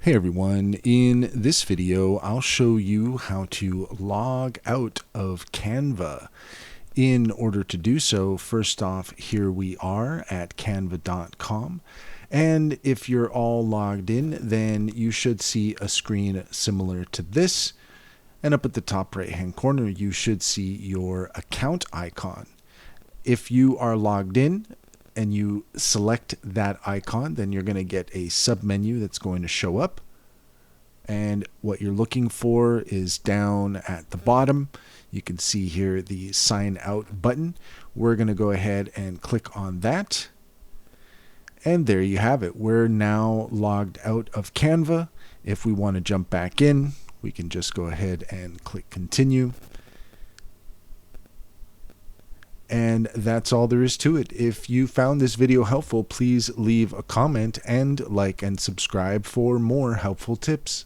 Hey everyone, in this video I'll show you how to log out of Canva. In order to do so, first off, here we are at canva.com, and if you're all logged in, then you should see a screen similar to this, and up at the top right hand corner you should see your account icon. If you are logged in and you select that icon, then you're going to get a submenu that's going to show up. And what you're looking for is down at the bottom. You can see here the sign out button. We're going to go ahead and click on that. And there you have it. We're now logged out of Canva. If we want to jump back in, we can just go ahead and click continue. And that's all there is to it. If you found this video helpful, please leave a comment and like and subscribe for more helpful tips.